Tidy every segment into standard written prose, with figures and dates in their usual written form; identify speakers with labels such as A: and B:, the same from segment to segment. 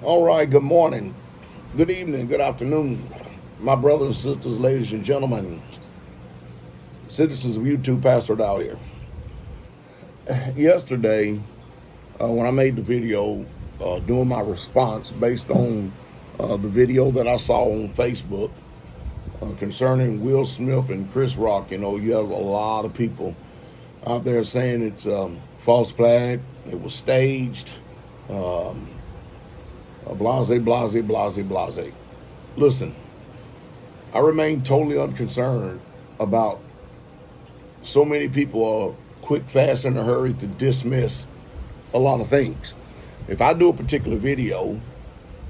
A: All right, good morning, good evening, good afternoon, my brothers and sisters, ladies and gentlemen, citizens of YouTube, Pastor Dowell here. Yesterday, when I made the video doing my response based on the video that I saw on Facebook concerning Will Smith and Chris Rock, you have a lot of people out there saying it's false flag, it was staged, blase, blase, blase, blase. Listen, I remain totally unconcerned about so many people are quick, fast, in a hurry to dismiss a lot of things. If I do a particular video,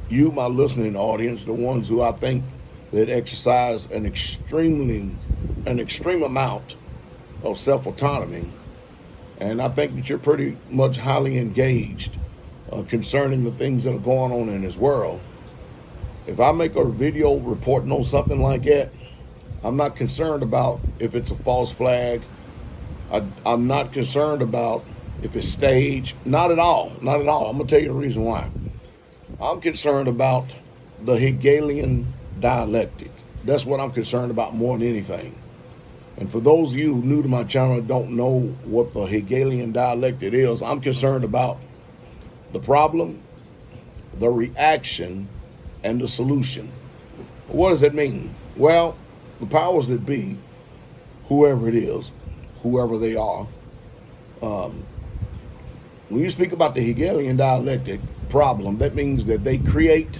A: you, my listening audience, the ones who I think that exercise an extreme amount of self-autonomy, and I think that you're pretty much highly engaged concerning the things that are going on in this world. If I make a video reporting on something like that, I'm not concerned about if it's a false flag. I'm not concerned about if it's staged. Not at all. Not at all. I'm going to tell you the reason why. I'm concerned about the Hegelian dialectic. That's what I'm concerned about more than anything. And for those of you new to my channel and don't know what the Hegelian dialectic is, I'm concerned about the problem, the reaction, and the solution. What does that mean? Well, the powers that be, whoever it is, whoever they are, when you speak about the Hegelian dialectic problem, that means that they create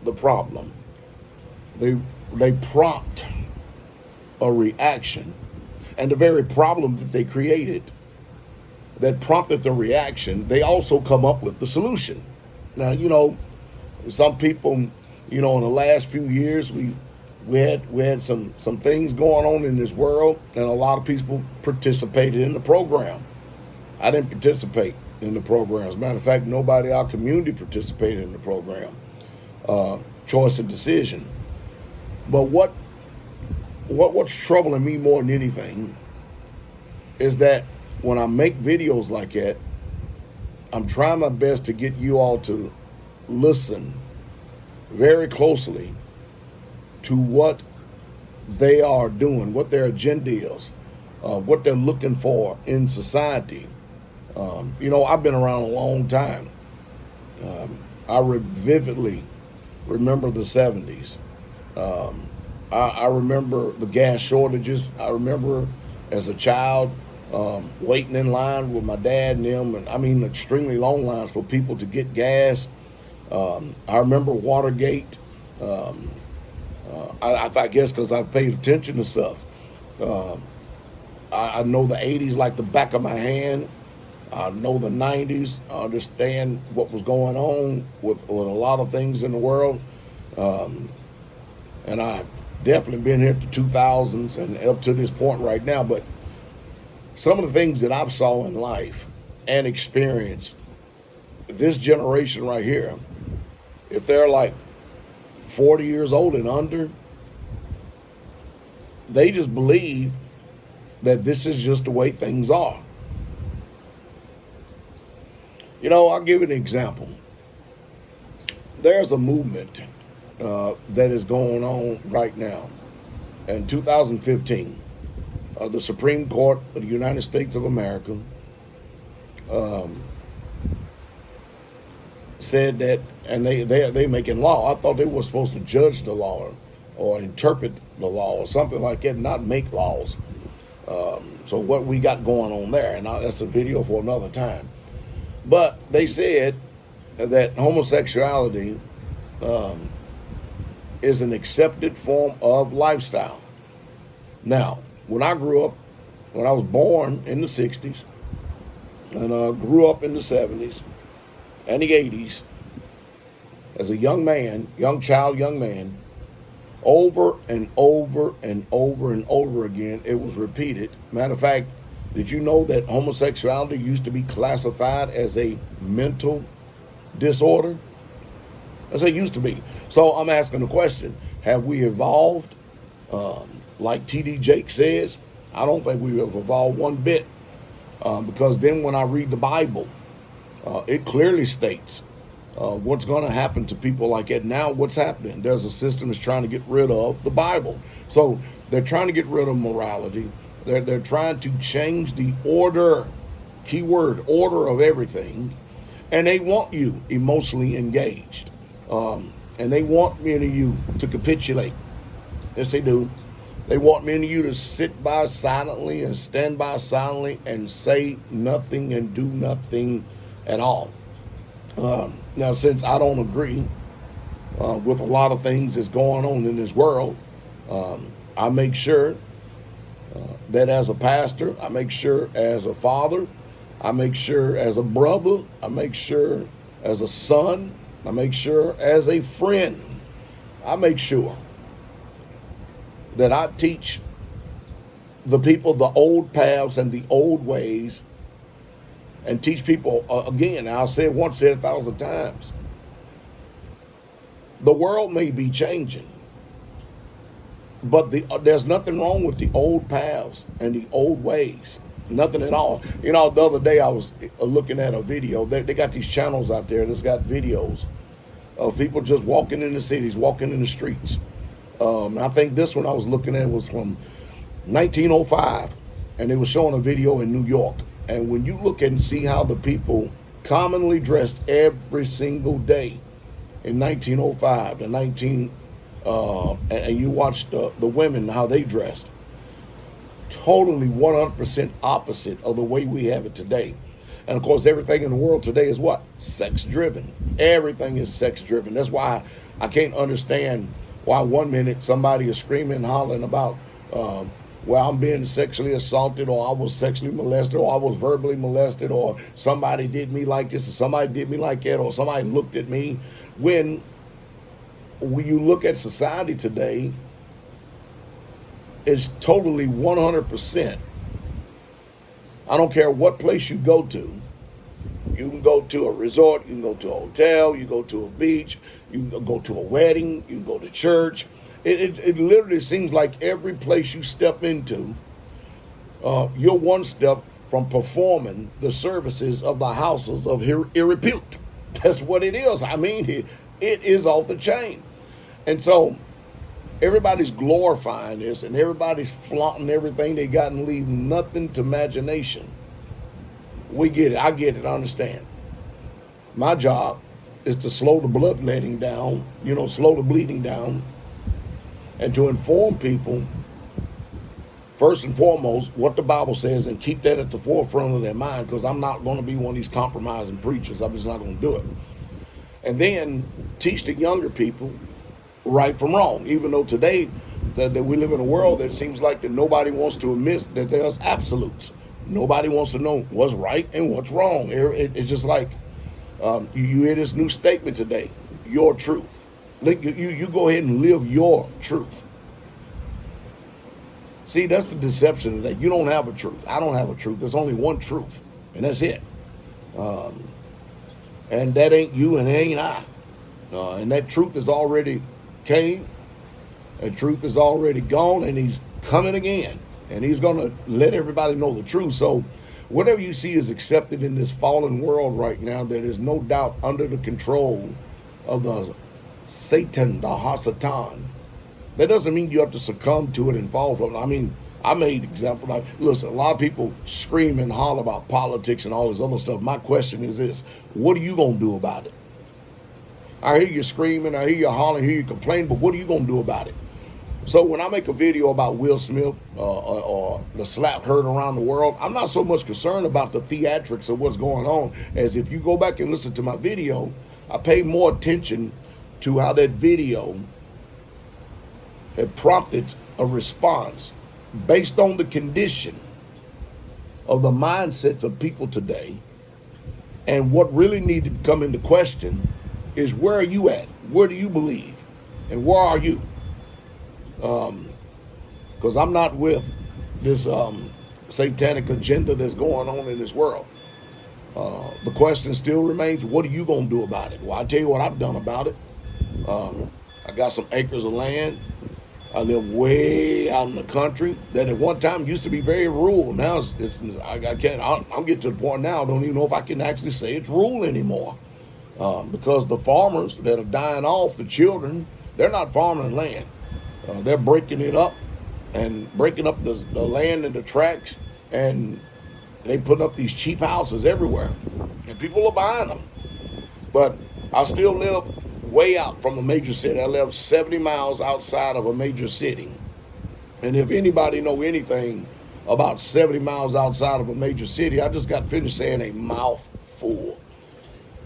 A: the problem. They prompt a reaction, and the very problem that they created that prompted the reaction, they also come up with the solution. Now, some people, in the last few years, we had some things going on in this world, and a lot of people participated in the program. I didn't participate in the program. As a matter of fact, nobody in our community participated in the program. Choice and decision. But what's troubling me more than anything is that when I make videos like that, I'm trying my best to get you all to listen very closely to what they are doing, what their agenda is, what they're looking for in society. I've been around a long time. I vividly remember the 70s. I remember the gas shortages. I remember as a child waiting in line with my dad and them, and I mean extremely long lines for people to get gas. I remember Watergate. I guess because I paid attention to stuff. I know the 80s like the back of my hand. I know the 90s. I understand what was going on with a lot of things in the world. And I've definitely been here to 2000s and up to this point right now. But some of the things that I've saw in life and experienced, this generation right here, if they're like 40 years old and under, they just believe that this is just the way things are. I'll give you an example. There's a movement that is going on right now. In 2015, the Supreme Court of the United States of America said that, and they making law. I thought they were supposed to judge the law or interpret the law or something like that, not make laws. So what we got going on there, and that's a video for another time. But they said that homosexuality is an accepted form of lifestyle. Now, when I was born in the 60s, and grew up in the 70s and the 80s, as a young man, young man, over and over and over and over again, it was repeated. Matter of fact, did you know that homosexuality used to be classified as a mental disorder? That's what it used to be. So I'm asking the question, have we evolved? Like T.D. Jakes says, I don't think we have evolved one bit. Because then when I read the Bible, it clearly states What's going to happen to people like that? Now what's happening? There's a system that's trying to get rid of the Bible. So they're trying to get rid of morality. They're trying to change the order, keyword, order of everything. And they want you emotionally engaged. And they want many of you to capitulate. Yes, they do. They want many of you to sit by silently and stand by silently and say nothing and do nothing at all. Now, since I don't agree with a lot of things that's going on in this world, I make sure that as a pastor, I make sure as a father, I make sure as a brother, I make sure as a son, I make sure as a friend, I make sure that I teach the people the old paths and the old ways, and teach people, again, I'll say it once, say it 1,000 times. The world may be changing, but there's nothing wrong with the old paths and the old ways. Nothing at all. You know, the other day I was looking at a video. They got these channels out there that's got videos of people just walking in the cities, walking in the streets. I think this one I was looking at was from 1905, and they were showing a video in New York. And when you look and see how the people commonly dressed every single day in 1905 and you watch the women, how they dressed, totally 100% opposite of the way we have it today. And of course, everything in the world today is what? Sex driven. Everything is sex driven. That's why I can't understand why one minute somebody is screaming and hollering about, well, I'm being sexually assaulted, or I was sexually molested, or I was verbally molested, or somebody did me like this, or somebody did me like that, or somebody looked at me. When you look at society today, it's totally 100%. I don't care what place you go to. You can go to a resort, you can go to a hotel, you go to a beach, you can go to a wedding, you can go to church. It literally seems like every place you step into, you're one step from performing the services of the houses of repute. That's what it is. I mean, it is off the chain. And so everybody's glorifying this, and everybody's flaunting everything they got and leaving nothing to imagination. We get it. I get it. I understand. My job is to slow the bloodletting down, slow the bleeding down, and to inform people, first and foremost, what the Bible says, and keep that at the forefront of their mind, because I'm not going to be one of these compromising preachers. I'm just not going to do it. And then teach the younger people right from wrong, even though today that we live in a world that seems like that nobody wants to admit that there's absolutes. Nobody wants to know what's right and what's wrong. It's just like you hear this new statement today, your truth. You go ahead and live your truth. See, that's the deception today. You don't have a truth. I don't have a truth. There's only one truth, and that's it. And that ain't you, and it ain't I. And that truth is already came. That truth is already gone, and he's coming again. And he's going to let everybody know the truth. So whatever you see is accepted in this fallen world right now, there is no doubt under the control of the Satan, the Hasatan. That doesn't mean you have to succumb to it and fall from it. I mean, I made example. Listen, a lot of people scream and holler about politics and all this other stuff. My question is this: what are you going to do about it? I hear you screaming, I hear you hollering, I hear you complaining, but what are you going to do about it? So when I make a video about Will Smith or the slap heard around the world, I'm not so much concerned about the theatrics of what's going on, as if you go back and listen to my video, I pay more attention to how that video had prompted a response based on the condition of the mindsets of people today. And what really needed to come into question is, where are you at? Where do you believe? And where are you? Because I'm not with this satanic agenda that's going on in this world. The question still remains, what are you going to do about it? Well, I'll tell you what I've done about it. I got some acres of land. I live way out in the country that at one time used to be very rural. Now I can't. I'll get to the point now I don't even know if I can actually say it's rural anymore. because the farmers that are dying off, the children, they're not farming land. They're breaking it up and breaking up the land and the tracts, and they put up these cheap houses everywhere, and people are buying them. But I still live way out from a major city. I live 70 miles outside of a major city. And if anybody know anything about 70 miles outside of a major city, I just got finished saying a mouthful.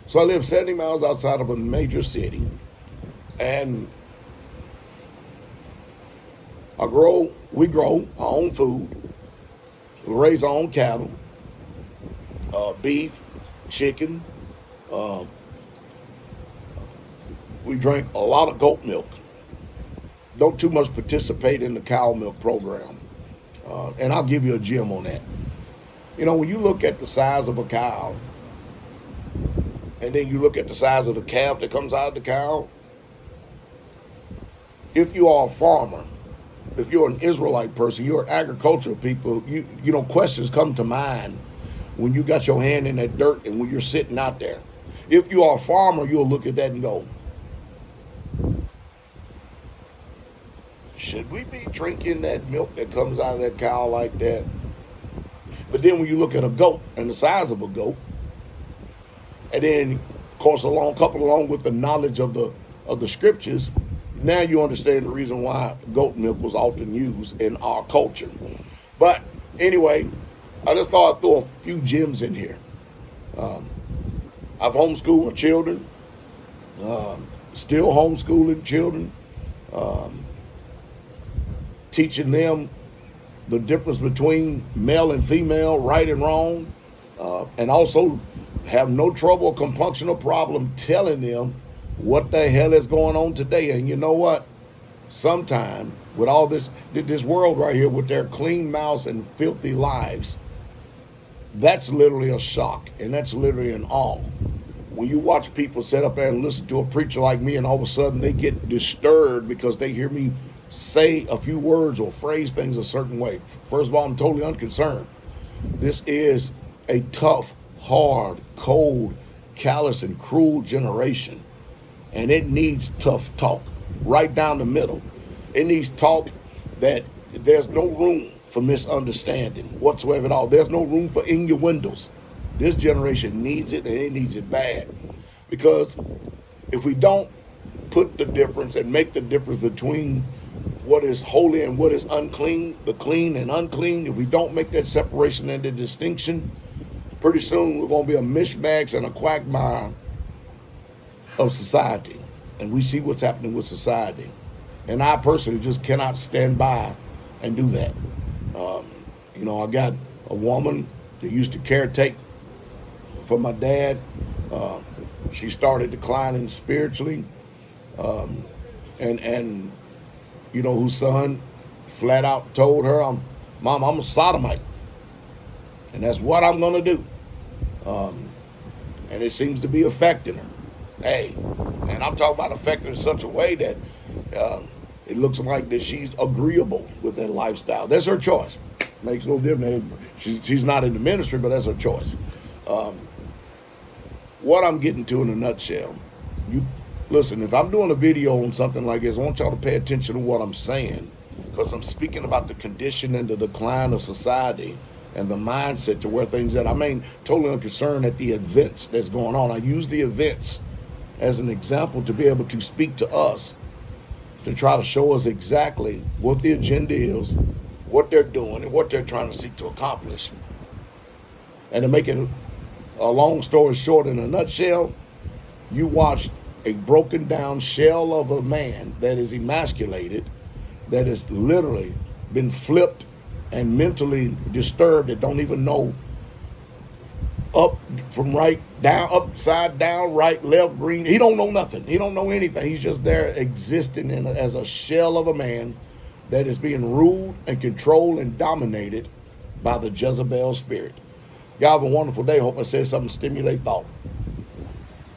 A: So I live 70 miles outside of a major city, and we grow our own food, we raise our own cattle, beef, chicken. We drink a lot of goat milk. Don't too much participate in the cow milk program. And I'll give you a gem on that. You know, when you look at the size of a cow, and then you look at the size of the calf that comes out of the cow, if you are a farmer, if you're an Israelite person, you're an agricultural people, you know, questions come to mind when you got your hand in that dirt and when you're sitting out there. If you are a farmer, you'll look at that and go, should we be drinking that milk that comes out of that cow like that? But then when you look at a goat and the size of a goat, and then, of course, coupled along with the knowledge of the scriptures, now you understand the reason why goat milk was often used in our culture. But anyway, I just thought I'd throw a few gems in here. I've homeschooled my children, still homeschooling children, teaching them the difference between male and female, right and wrong, and also have no trouble or compunction or problem telling them what the hell is going on today. And you know what? Sometime with all this world right here with their clean mouths and filthy lives, that's literally a shock, and that's literally an awe. When you watch people sit up there and listen to a preacher like me, and all of a sudden they get disturbed because they hear me say a few words or phrase things a certain way. First of all, I'm totally unconcerned. This is a tough, hard, cold, callous, and cruel generation. And it needs tough talk right down the middle. It needs talk that there's no room for misunderstanding whatsoever at all. There's no room for innuendos. This generation needs it, and it needs it bad. Because if we don't put the difference and make the difference between what is holy and what is unclean, the clean and unclean, if we don't make that separation and the distinction, pretty soon we're going to be a mishmash and a quagmire of society. And we see what's happening with society. And I personally just cannot stand by and do that. You know, I got a woman that used to caretake for my dad. She started declining spiritually. And you know, whose son flat out told her, Mom, I'm a sodomite. And that's what I'm going to do. And it seems to be affecting her. Hey, and I'm talking about affecting in such a way that it looks like that she's agreeable with that lifestyle. That's her choice. Makes no difference. She's not in the ministry, but that's her choice. What I'm getting to in a nutshell, you listen, if I'm doing a video on something like this, I want y'all to pay attention to what I'm saying, because I'm speaking about the condition and the decline of society and the mindset to where things at. I mean, totally unconcerned at the events that's going on. I use the events as an example to be able to speak to us, to try to show us exactly what the agenda is, what they're doing, and what they're trying to seek to accomplish. And to make it a long story short, in a nutshell, you watch a broken down shell of a man that is emasculated, that has literally been flipped and mentally disturbed, that don't even know up from right, down, upside down, right, left, green. He don't know nothing. He don't know anything. He's just there existing as a shell of a man that is being ruled and controlled and dominated by the Jezebel spirit. Y'all have a wonderful day. Hope I said something to stimulate thought.